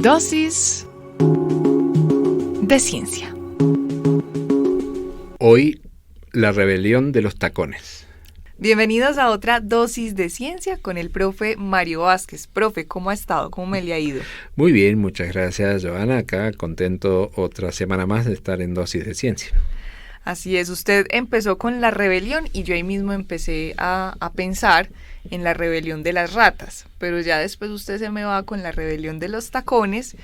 Dosis de ciencia. Hoy, la rebelión de los tacones. Bienvenidos a otra dosis de ciencia con el profe Mario Vázquez. Profe, ¿cómo ha estado? ¿Cómo me le ha ido? Muy bien, muchas gracias, Joana. Acá contento otra semana más de estar en dosis de ciencia. Así es, usted empezó con la rebelión y yo ahí mismo empecé a pensar en la rebelión de las ratas, pero ya después usted se me va con la rebelión de los tacones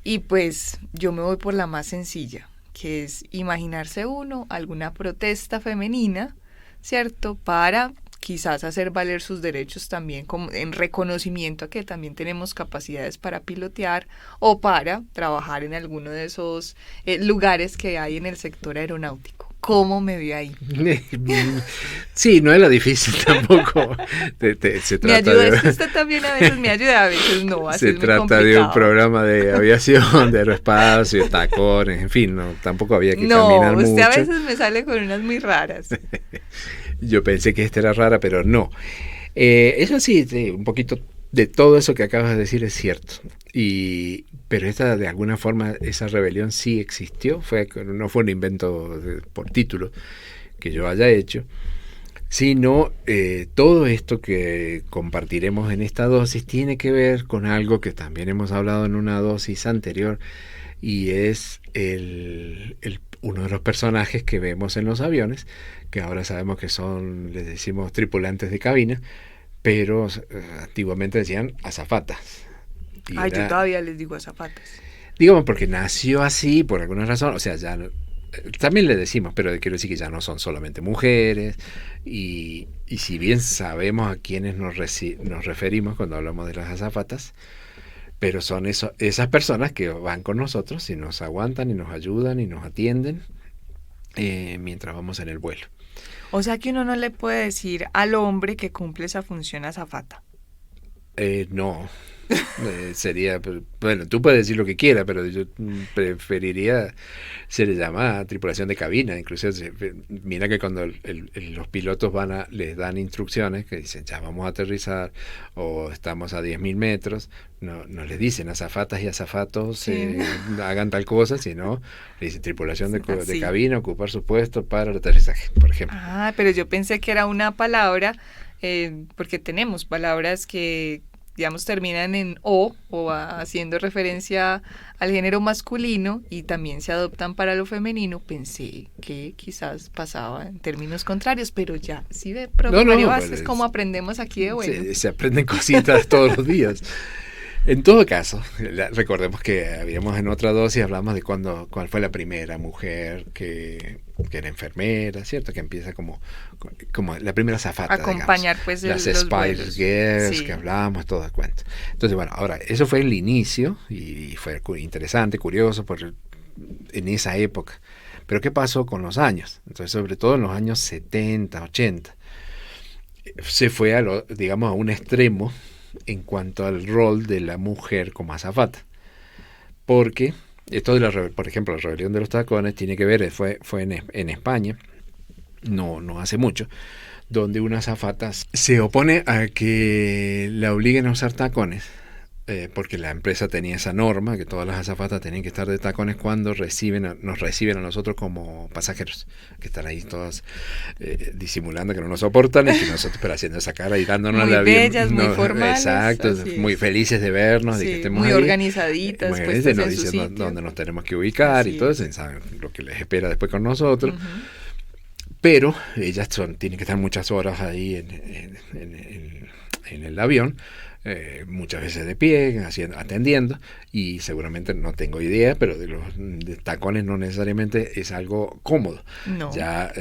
y pues yo me voy por la más sencilla, que es imaginarse uno alguna protesta femenina, ¿cierto? Para quizás hacer valer sus derechos también como en reconocimiento a que también tenemos capacidades para pilotear o para trabajar en alguno de esos lugares que hay en el sector aeronáutico. ¿Cómo me vio ahí? Sí, no era difícil tampoco. Se me trata ayuda, es que usted también a veces me ayuda, a veces no, así se es muy trata complicado. de un programa de aviación, de aeroespacio, tacones, en fin, no, tampoco había que caminar mucho. No, usted a veces me sale con unas muy raras. Yo pensé que esta era rara, pero no. Eso sí, un poquito de todo eso que acabas de decir es cierto. Pero esta, de alguna forma, esa rebelión sí existió. No fue un invento por título que yo haya hecho, sino todo esto que compartiremos en esta dosis tiene que ver con algo que también hemos hablado en una dosis anterior, y es uno de los personajes que vemos en los aviones, que ahora sabemos que son, les decimos, tripulantes de cabina, pero antiguamente decían azafatas. Ay, yo todavía les digo azafatas. Digamos porque nació así por alguna razón, o sea, ya también le decimos, pero quiero decir que ya no son solamente mujeres, y si bien sabemos a quiénes nos referimos cuando hablamos de las azafatas, pero son esas personas que van con nosotros y nos aguantan y nos ayudan y nos atienden mientras vamos en el vuelo. O sea que uno no le puede decir al hombre que cumple esa función azafata. No. Sería, bueno, tú puedes decir lo que quieras, pero yo preferiría, se le llama tripulación de cabina. Inclusive mira que cuando los pilotos les dan instrucciones que dicen ya vamos a aterrizar o estamos a 10.000 metros, no les dicen azafatas y azafatos sí. Hagan tal cosa, sino le dicen tripulación de cabina, ocupar su puesto para el aterrizaje, por ejemplo. Ah, pero yo pensé que era una palabra, porque tenemos palabras que digamos terminan en o haciendo referencia al género masculino y también se adoptan para lo femenino. Pensé que quizás pasaba en términos contrarios, pero ya, ¿sí ve, profe Mario Vázquez, cómo aprendemos aquí de bueno? Se aprenden cositas todos los días. En todo caso, recordemos que habíamos en otra dosis, hablamos de cuál fue la primera mujer que era enfermera, ¿cierto? Que empieza como la primera azafata, acompañar, digamos, pues las Spice vuelos. Girls, sí. que hablamos, todo el cuento. Entonces, bueno, ahora, eso fue el inicio y fue interesante, curioso en esa época. Pero ¿qué pasó con los años? Entonces, sobre todo en los años 70, 80, se fue digamos, a un extremo en cuanto al rol de la mujer como azafata, porque esto por ejemplo, la rebelión de los tacones tiene que ver, fue en España, no hace mucho, donde una azafata se opone a que la obliguen a usar tacones, porque la empresa tenía esa norma, que todas las azafatas tenían que estar de tacones cuando nos reciben a nosotros como pasajeros, que están ahí todas disimulando que no nos soportan, y que nosotros pero haciendo esa cara y dándonos muy la bellas, muy formales. Exacto, muy felices de vernos, sí, de que estemos muy ahí, organizaditas, nos dicen dónde nos tenemos que ubicar. Así y todo eso, saben lo que les espera después con nosotros. Uh-huh. Pero ellas tienen que estar muchas horas ahí en el avión, muchas veces de pie, atendiendo, y seguramente no tengo idea, pero de tacones no necesariamente es algo cómodo. No. Ya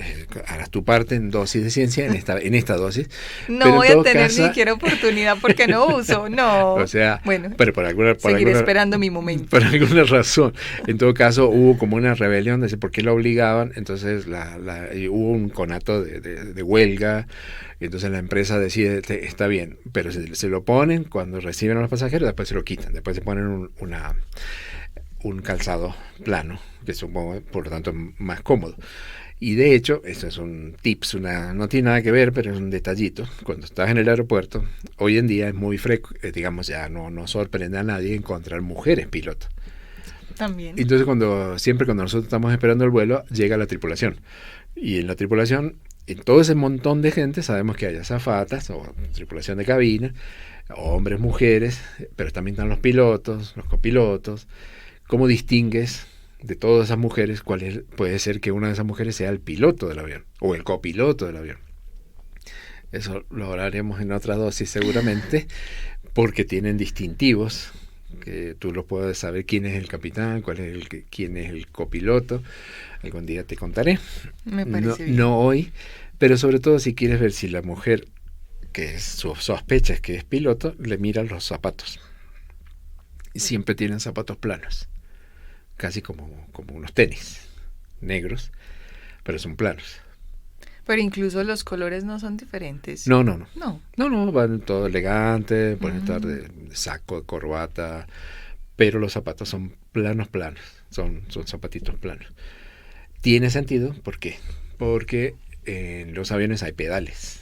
harás tu parte en dosis de ciencia, en esta dosis. No voy a tener ni siquiera oportunidad porque no uso, no. O sea, bueno, pero seguiré esperando mi momento. Por alguna razón. En todo caso, hubo como una rebelión de por qué la obligaban, entonces hubo un conato de huelga. Entonces la empresa decide, está bien, pero se lo ponen cuando reciben a los pasajeros, después se lo quitan, después se ponen un calzado plano, que supongo, por lo tanto, más cómodo. Y de hecho, eso es un tips, no tiene nada que ver, pero es un detallito. Cuando estás en el aeropuerto, hoy en día es muy frecuente, digamos, ya no sorprende a nadie encontrar mujeres pilotos. También. Entonces, siempre cuando nosotros estamos esperando el vuelo, llega la tripulación. Y en la tripulación, en todo ese montón de gente, sabemos que hay azafatas o tripulación de cabina, hombres, mujeres, pero también están los pilotos, los copilotos. ¿Cómo distingues de todas esas mujeres puede ser que una de esas mujeres sea el piloto del avión o el copiloto del avión? Eso lo hablaremos en otra dosis seguramente, porque tienen distintivos que tú lo puedes saber quién es el capitán, quién es el copiloto. Algún día te contaré. Me parece bien. No hoy, pero sobre todo si quieres ver si la mujer que su sospecha es que es piloto, le miran los zapatos. Y siempre tienen zapatos planos, casi como unos tenis negros, pero son planos. Pero incluso los colores no son diferentes. No, van todo elegante, pueden estar de saco, de corbata, pero los zapatos son planos, son zapatitos planos. Tiene sentido, ¿por qué? Porque en los aviones hay pedales.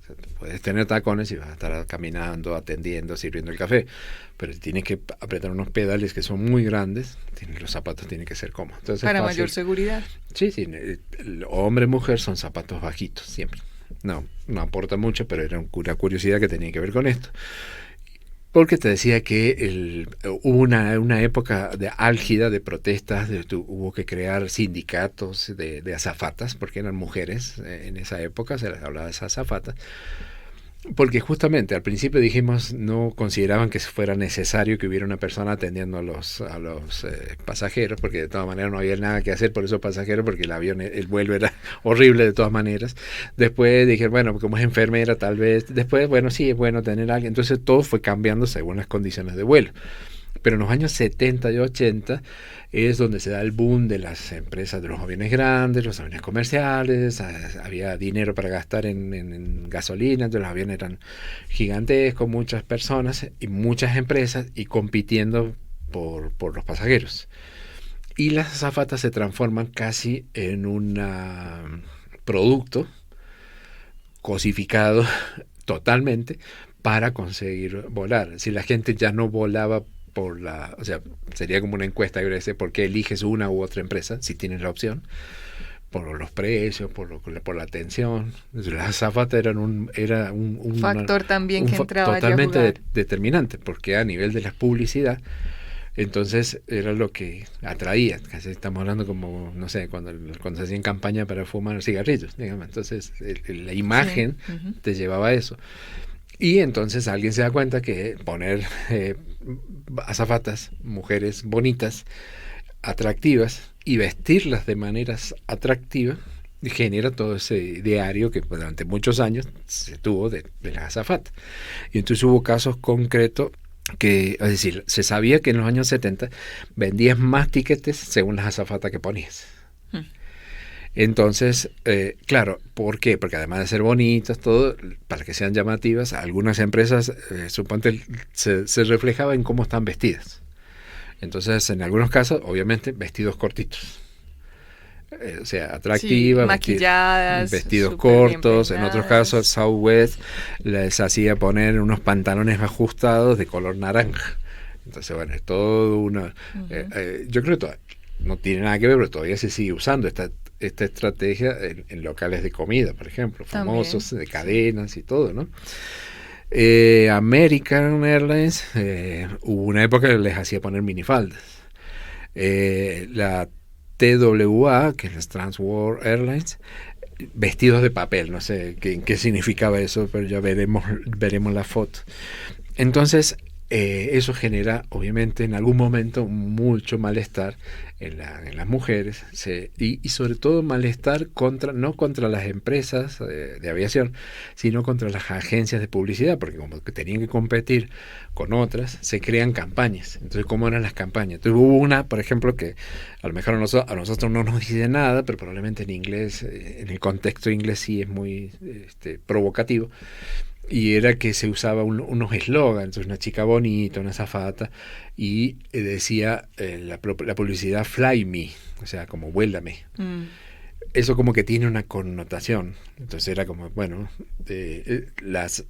O sea, puedes tener tacones y vas a estar caminando, atendiendo, sirviendo el café, pero tienes que apretar unos pedales que son muy grandes, los zapatos tienen que ser cómodos. Entonces, para mayor seguridad. Sí, el hombre y mujer son zapatos bajitos, siempre. No aporta mucho, pero era una curiosidad que tenía que ver con esto. Porque te decía que hubo una época álgida de protestas, hubo que crear sindicatos de azafatas, porque eran mujeres en esa época, se les hablaba de azafatas, porque justamente al principio dijimos no consideraban que fuera necesario que hubiera una persona atendiendo a los pasajeros, porque de todas maneras no había nada que hacer por esos pasajeros, porque el vuelo era horrible de todas maneras. Después dijeron, bueno, como es enfermera tal vez, después, bueno, sí, es bueno tener a alguien. Entonces todo fue cambiando según las condiciones de vuelo. Pero en los años 70 y 80 es donde se da el boom de las empresas, de los aviones grandes, los aviones comerciales, había dinero para gastar en gasolina, entonces los aviones eran gigantescos, muchas personas y muchas empresas y compitiendo por los pasajeros. Y las azafatas se transforman casi en un producto cosificado totalmente para conseguir volar. Si la gente ya no volaba o sea, sería como una encuesta, yo sé, ¿por qué eliges una u otra empresa si tienes la opción? Por los precios, por la atención. Entonces, las azafatas era un factor también que entraba totalmente a jugar. determinante, porque a nivel de la publicidad, entonces era lo que atraía. Casi estamos hablando como, no sé, cuando se hacían campaña para fumar cigarrillos, digamos. Entonces la imagen te llevaba a eso. Y entonces alguien se da cuenta que poner azafatas, mujeres bonitas, atractivas, y vestirlas de maneras atractivas, genera todo ese ideario que durante muchos años se tuvo de las azafatas. Y entonces hubo casos concretos es decir, se sabía que en los años 70 vendías más tiquetes según las azafatas que ponías. Entonces, claro, ¿por qué? Porque además de ser bonitas, todo, para que sean llamativas, algunas empresas, suponte, se reflejaba en cómo están vestidas. Entonces, en algunos casos, obviamente, vestidos cortitos. O sea, atractivas, sí, maquilladas, vestidos cortos. En otros casos, Southwest les hacía poner unos pantalones ajustados de color naranja. Entonces, bueno, es todo una... yo creo que no tiene nada que ver, pero todavía se sigue usando esta estrategia en locales de comida, por ejemplo, famosos, también, de cadenas y todo, ¿no? American Airlines, hubo una época que les hacía poner minifaldas. La TWA, que es la Trans World Airlines, vestidos de papel, no sé qué significaba eso, pero ya veremos la foto. Entonces, eso genera, obviamente, en algún momento mucho malestar en las mujeres, y sobre todo malestar no contra las empresas de aviación, sino contra las agencias de publicidad, porque como que tenían que competir con otras, se crean campañas. Entonces, ¿cómo eran las campañas? Entonces, hubo una, por ejemplo, que a lo mejor a nosotros no nos dice nada, pero probablemente en inglés, en el contexto inglés sí es muy provocativo. Y era que se usaba unos eslogans, una chica bonita, una azafata, y decía la publicidad "Fly me", o sea, como vuélame. eso como que tiene una connotación. Entonces era como, bueno,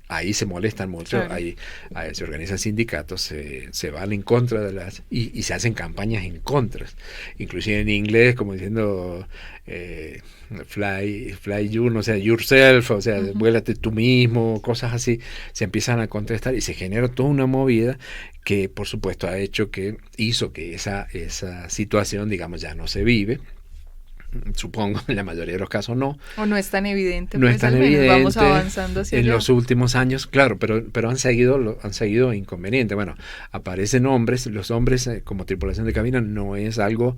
ahí se molestan mucho, Claro. ahí se organizan sindicatos, se van en contra de y se hacen campañas en contra. Inclusive en inglés, como diciendo, fly you, no sé, yourself, o sea, vuélate tú mismo, cosas así, se empiezan a contestar y se genera toda una movida que, por supuesto, hizo que esa situación, digamos, ya no se vive. Supongo, en la mayoría de los casos no. O no es tan evidente, No es pues tan al menos evidente vamos avanzando hacia en allá. los últimos años, claro, pero han seguido inconvenientes. Bueno, aparecen hombres, los hombres como tripulación de cabina no es algo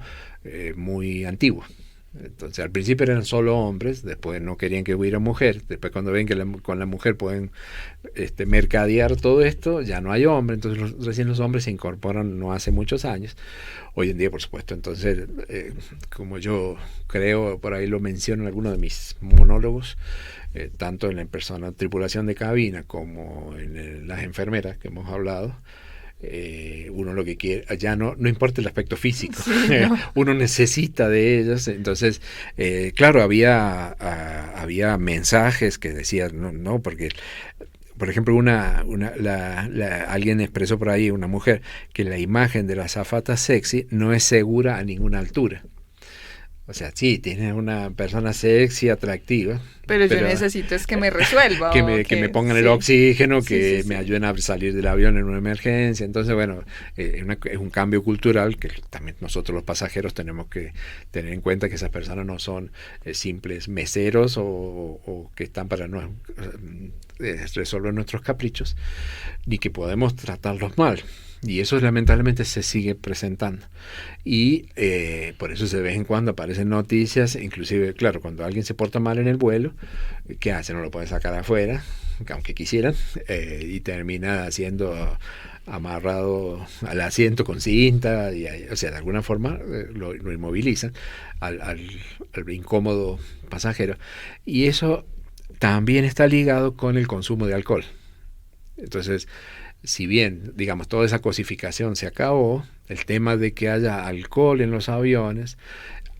muy antiguo. Entonces al principio eran solo hombres, después no querían que hubiera mujer, después cuando ven que con la mujer pueden mercadear todo esto, ya no hay hombre, entonces recién los hombres se incorporan no hace muchos años, hoy en día por supuesto. Entonces como yo creo, por ahí lo menciono en alguno de mis monólogos, tanto en la persona tripulación de cabina como en las enfermeras que hemos hablado, uno lo que quiere, ya no importa el aspecto físico, Sí, no. uno necesita de ellos. Entonces claro, había mensajes que decían no, porque por ejemplo alguien expresó por ahí, una mujer, que la imagen de la azafata sexy no es segura a ninguna altura. O sea, sí, tiene una persona sexy, atractiva. Pero yo necesito es que me resuelva. Que me pongan el oxígeno, que me ayuden a salir del avión en una emergencia. Entonces, bueno, es un cambio cultural que también nosotros los pasajeros tenemos que tener en cuenta, que esas personas no son simples meseros o que están para resolver nuestros caprichos, ni que podemos tratarlos mal. Y eso lamentablemente se sigue presentando. Y por eso de vez en cuando aparecen noticias, inclusive, claro, cuando alguien se porta mal en el vuelo, ¿qué hace? No lo puede sacar afuera, aunque quisieran, y termina siendo amarrado al asiento con cinta, o sea, de alguna forma lo inmovilizan al incómodo pasajero. Y eso también está ligado con el consumo de alcohol. Entonces, si bien, digamos, toda esa cosificación se acabó, el tema de que haya alcohol en los aviones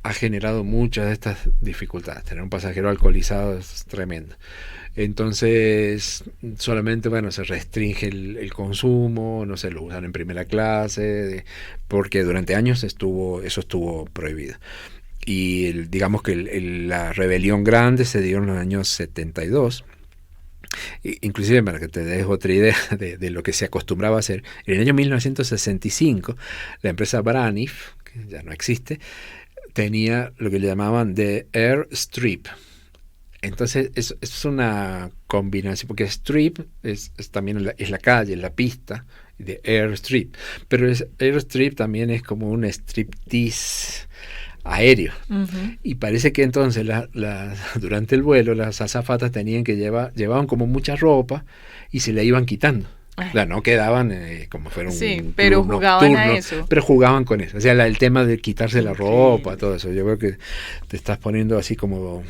ha generado muchas de estas dificultades. Tener un pasajero alcoholizado es tremendo. Entonces, solamente, bueno, se restringe el consumo, no se lo usan en primera clase, porque durante años eso estuvo prohibido. Y digamos que la rebelión grande se dio en los años 72. Inclusive, para que te des otra idea de lo que se acostumbraba a hacer, en el año 1965 la empresa Braniff, que ya no existe, tenía lo que le llamaban The Airstrip. Entonces es una combinación, porque strip también es la calle, la pista de Airstrip, pero Airstrip también es como un striptease aéreo. Y parece que entonces durante el vuelo las azafatas tenían que llevaban como mucha ropa y se la iban quitando. Claro, no quedaban como fuera un pero club jugaban nocturno, a eso. pero jugaban con eso. O sea, el tema de quitarse la ropa, todo eso. Yo creo que te estás poniendo así como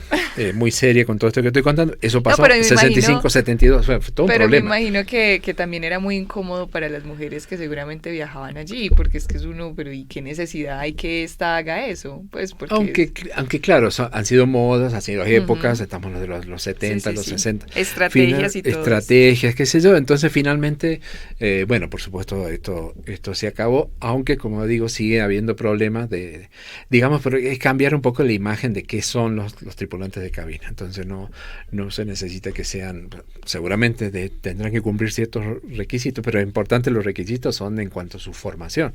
muy seria con todo esto que estoy contando. Eso pasó en 65, 72, fue todo un problema. Pero me imagino que también era muy incómodo para las mujeres que seguramente viajaban allí, porque es que es uno, pero ¿y qué necesidad hay que esta haga eso? Pues porque aunque claro, han sido modas, han sido épocas, estamos en los 70, los 60. Estrategias y todo. Estrategias, qué sé yo. Entonces finalmente, bueno, por supuesto esto se acabó, aunque como digo, sigue habiendo problemas digamos, pero es cambiar un poco la imagen de qué son los tripulantes de cabina. Entonces no se necesita que sean, seguramente tendrán que cumplir ciertos requisitos, pero es importante, los requisitos son en cuanto a su formación,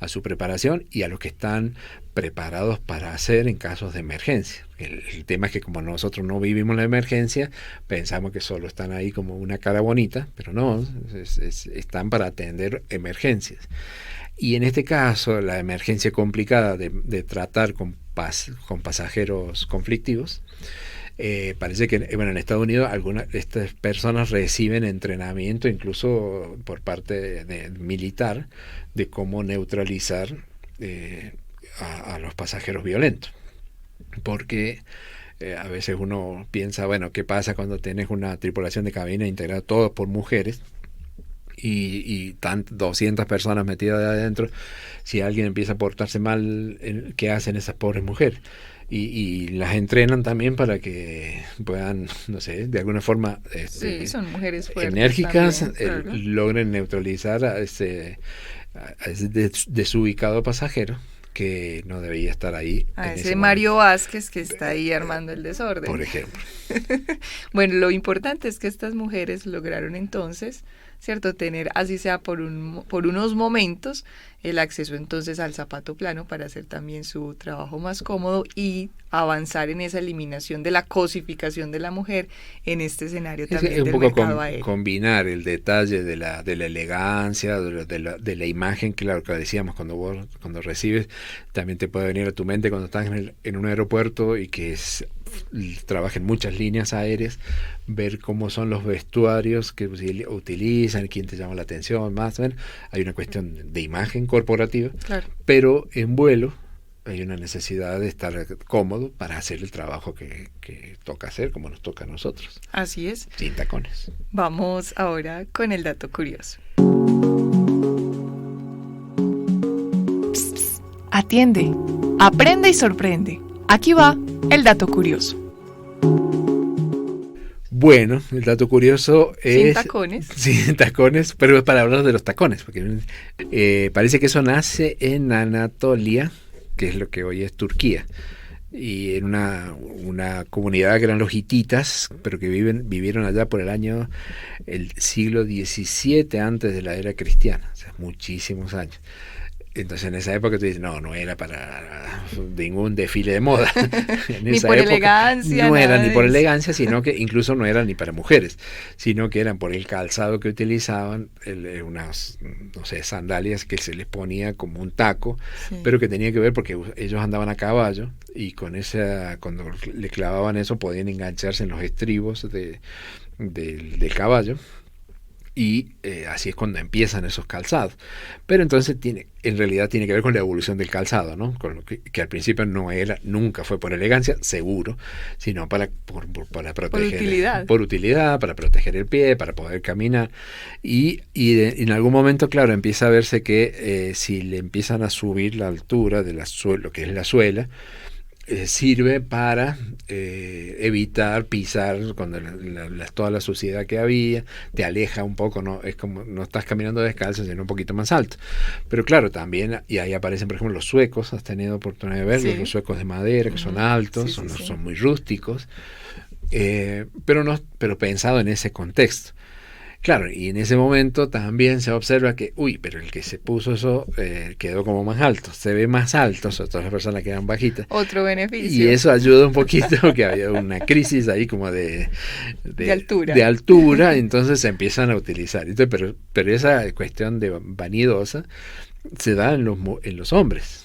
a su preparación y a lo que están preparados para hacer en casos de emergencia. El tema es que como nosotros no vivimos la emergencia, pensamos que solo están ahí como una cara bonita, pero no, están para atender emergencias. Y en este caso, la emergencia complicada de tratar con pasajeros conflictivos, parece que en Estados Unidos algunas de estas personas reciben entrenamiento incluso por parte militar de cómo neutralizar a los pasajeros violentos, porque a veces uno piensa, bueno, ¿qué pasa cuando tienes una tripulación de cabina integrada todos por mujeres y 200 personas metidas de adentro? Si alguien empieza a portarse mal, ¿qué hacen esas pobres mujeres? y las entrenan también para que puedan, no sé, de alguna forma Sí, son mujeres fuertes enérgicas, también, claro. logren neutralizar a ese desubicado pasajero que no debía estar ahí A en ese ese Mario momento, Vázquez que está ahí armando el desorden. por ejemplo. Bueno, lo importante es que estas mujeres lograron entonces, ¿cierto?, tener, así sea por unos momentos, el acceso entonces al zapato plano para hacer también su trabajo más cómodo y avanzar en esa eliminación de la cosificación de la mujer en este escenario también Es un del poco mercado aéreo. combinar el detalle de la elegancia, de la imagen, claro, que decíamos, cuando recibes, también te puede venir a tu mente cuando estás en un aeropuerto y que trabajen muchas líneas aéreas, ver cómo son los vestuarios que utilizan, quién te llama la atención, más o menos. Hay una cuestión de imagen corporativa, Claro. pero en vuelo hay una necesidad de estar cómodo para hacer el trabajo que toca hacer, como nos toca a nosotros, Así es. sin tacones. Vamos ahora con el dato curioso. Psst, psst, atiende, aprende y sorprende. Aquí va el dato curioso. Bueno, el dato curioso es... Sin tacones. Sin tacones, pero es para hablar de los tacones, porque parece que eso nace en Anatolia, que es lo que hoy es Turquía, y en una comunidad que eran los hititas, pero que vivieron allá por el siglo XVII antes de la era cristiana, o sea, muchísimos años. Entonces en esa época tú dices, no era para ningún desfile de moda. En Ni esa por época elegancia, no era nada ni de por eso. elegancia, sino que incluso no era ni para mujeres, sino que eran por el calzado que utilizaban, unas, no sé, sandalias que se les ponía como un taco, Sí. pero que tenía que ver porque ellos andaban a caballo y con cuando le clavaban eso podían engancharse en los estribos del caballo. Y así es cuando empiezan esos calzados. Pero entonces en realidad tiene que ver con la evolución del calzado, ¿no? Con lo que al principio nunca fue por elegancia, seguro, sino para proteger. utilidad. Por utilidad, para proteger el pie, para poder caminar. En algún momento, claro, empieza a verse que si le empiezan a subir la altura de lo que es la suela, sirve para evitar pisar cuando toda la suciedad que había, te aleja un poco, no es como no estás caminando descalzo, sino un poquito más alto. Pero claro, también, y ahí aparecen por ejemplo los suecos, has tenido oportunidad de verlos, Sí. los suecos de madera, que son altos, Sí, sí. son muy rústicos, pero pensado en ese contexto. Claro, y en ese momento también se observa que, pero el que se puso eso quedó como más alto, se ve más alto, sobre todo las personas que eran bajitas. Otro beneficio. Y eso ayuda un poquito, que había una crisis ahí como de altura. De altura, entonces se empiezan a utilizar. Entonces, pero esa cuestión de vanidosa se da en los hombres,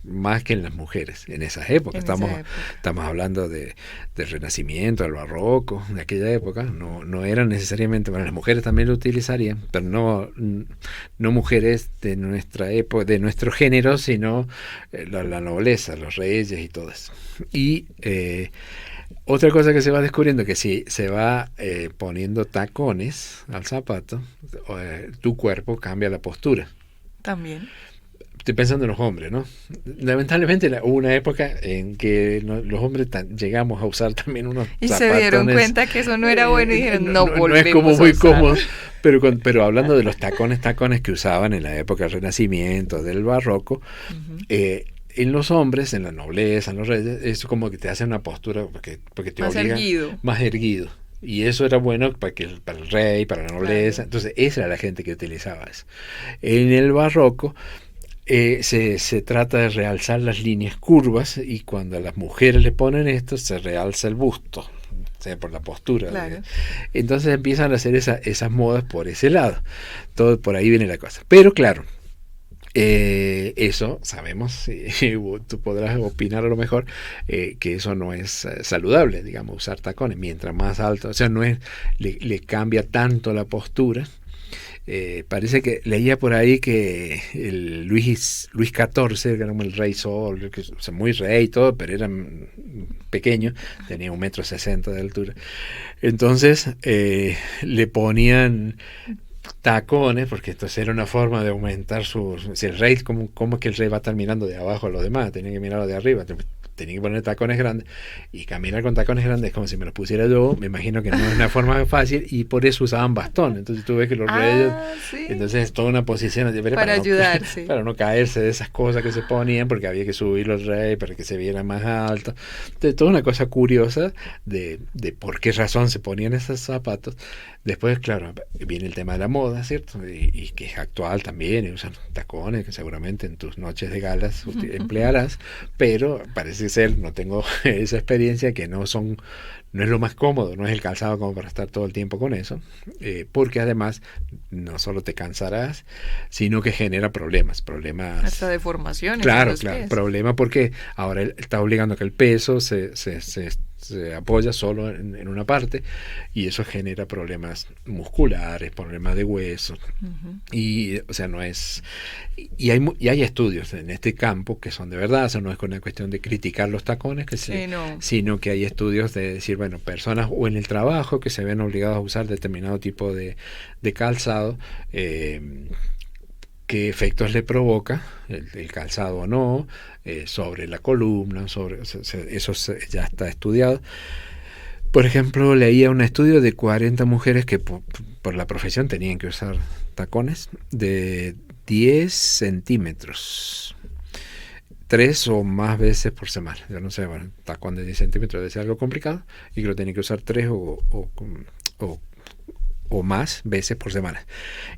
más que en las mujeres, en esas épocas. Estamos hablando del Renacimiento, del Barroco, de aquella época. No eran necesariamente, bueno, las mujeres también lo utilizarían, pero no mujeres de nuestra época, de nuestro género, sino la nobleza, los reyes y todo eso. Y otra cosa que se va descubriendo, que si se va poniendo tacones al zapato, tu cuerpo cambia la postura. También. Estoy pensando en los hombres, ¿no? Lamentablemente hubo una época en que los hombres llegamos a usar también unos y zapatones. Se dieron cuenta que eso no era bueno y dijeron, no volvemos no es como muy a usar. cómodo, pero hablando de los tacones que usaban en la época del Renacimiento, del Barroco, en los hombres, en la nobleza, en los reyes, es como que te hacen una postura porque te más obliga erguido. Más erguido. Y eso era bueno para el rey, para la nobleza. Claro. Entonces, esa era la gente que utilizaba eso. En el Barroco se trata de realzar las líneas curvas, y cuando a las mujeres le ponen esto, se realza el busto, o sea, por la postura. Claro. Entonces empiezan a hacer esas modas por ese lado. Todo por ahí viene la cosa. Pero claro, eso sabemos, tú podrás opinar a lo mejor, que eso no es saludable, digamos, usar tacones. Mientras más alto, o sea, no es, le cambia tanto la postura. Parece que leía por ahí que el Luis XIV, que era el rey Sol, o sea, muy rey y todo, pero era pequeño, tenía 1,60 m de altura. Entonces le ponían tacones, porque entonces era una forma de aumentar si el rey, ¿cómo es que el rey va a estar mirando de abajo a los demás? Tenía que mirarlo de arriba. tenía que poner tacones grandes, y caminar con tacones grandes es como si me los pusiera yo, me imagino que no es una forma fácil, y por eso usaban bastón. Entonces tú ves que los reyes, sí. entonces es toda una posición para ayudarse. Para no caerse de esas cosas que se ponían, porque había que subir los reyes para que se viera más alto. Entonces toda una cosa curiosa de por qué razón se ponían esos zapatos. Después, claro, viene el tema de la moda, ¿cierto? Y que es actual también, y usan tacones que seguramente en tus noches de galas emplearás, pero parece ser, no tengo esa experiencia, que no es lo más cómodo, no es el calzado como para estar todo el tiempo con eso, porque además no solo te cansarás, sino que genera problemas. Hasta deformaciones. Claro, en los pies. problema, porque ahora está obligando a que el peso se apoya solo en una parte, y eso genera problemas musculares, problemas de huesos. Y, o sea, no es... Y hay estudios en este campo que son de verdad, o sea, no es una cuestión de criticar los tacones, sino que hay estudios de decir, bueno, personas o en el trabajo que se ven obligados a usar determinado tipo de calzado, qué efectos le provoca el calzado o no, sobre la columna, eso ya está estudiado. Por ejemplo, leía un estudio de 40 mujeres que por la profesión tenían que usar tacones de 10 centímetros, 3 o más veces por semana. Yo no sé, bueno, tacón de 10 centímetros debe ser algo complicado, y que lo tienen que usar 3 o más veces por semana.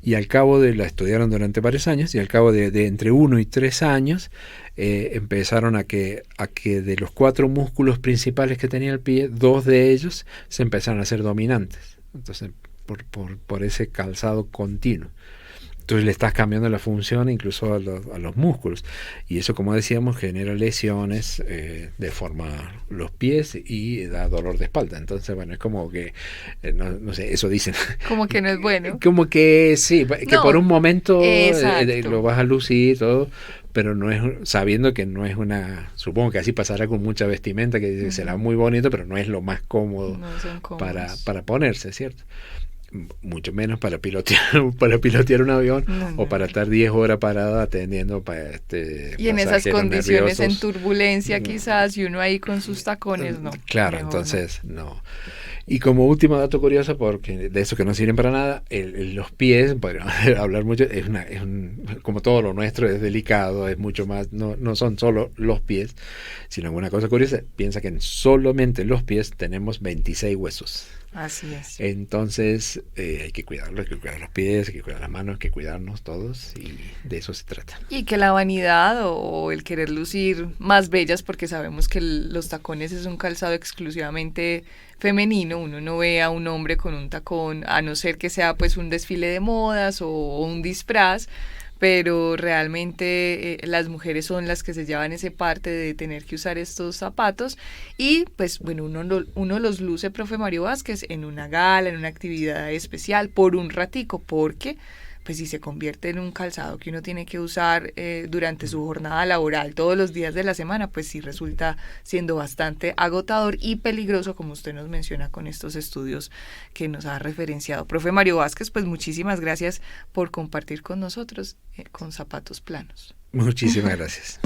Y al cabo la estudiaron durante varios años, y al cabo de entre 1 y 3 años empezaron a que de los 4 músculos principales que tenía el pie, 2 de ellos se empezaron a hacer dominantes. Entonces, por ese calzado continuo. Entonces le estás cambiando la función incluso a los músculos, y eso, como decíamos, genera lesiones, deforma los pies y da dolor de espalda. Entonces, bueno, es como que no sé, eso dicen, como que no es bueno, como que sí, que por un momento lo vas a lucir todo, pero no es, sabiendo que no es supongo que así pasará con mucha vestimenta, que será muy bonito, pero no es lo más cómodo para ponerse, ¿cierto? Mucho menos para pilotear un avión, o para estar 10 horas parado atendiendo y en esas condiciones nerviosos, en turbulencia quizás, y uno ahí con sus tacones, no. Claro, entonces no. Y como último dato curioso, porque de eso que no sirven para nada, los pies, podríamos hablar mucho, como todo lo nuestro es delicado, es mucho más, no son solo los pies, sino alguna cosa curiosa. Piensa que solamente en los pies tenemos 26 huesos. Así es. Entonces hay que cuidarlo, hay que cuidar los pies, hay que cuidar las manos, hay que cuidarnos todos, y de eso se trata. Y que la vanidad o el querer lucir más bellas, porque sabemos que los tacones es un calzado exclusivamente femenino, uno no ve a un hombre con un tacón, a no ser que sea pues un desfile de modas o un disfraz, pero realmente las mujeres son las que se llevan ese parte de tener que usar estos zapatos, y pues bueno, uno los luce, profe Mario Vázquez, en una gala, en una actividad especial, por un ratico, porque pues si se convierte en un calzado que uno tiene que usar durante su jornada laboral todos los días de la semana, pues sí resulta siendo bastante agotador y peligroso, como usted nos menciona con estos estudios que nos ha referenciado. Profe Mario Vázquez, pues muchísimas gracias por compartir con nosotros con Zapatos Planos. Muchísimas gracias.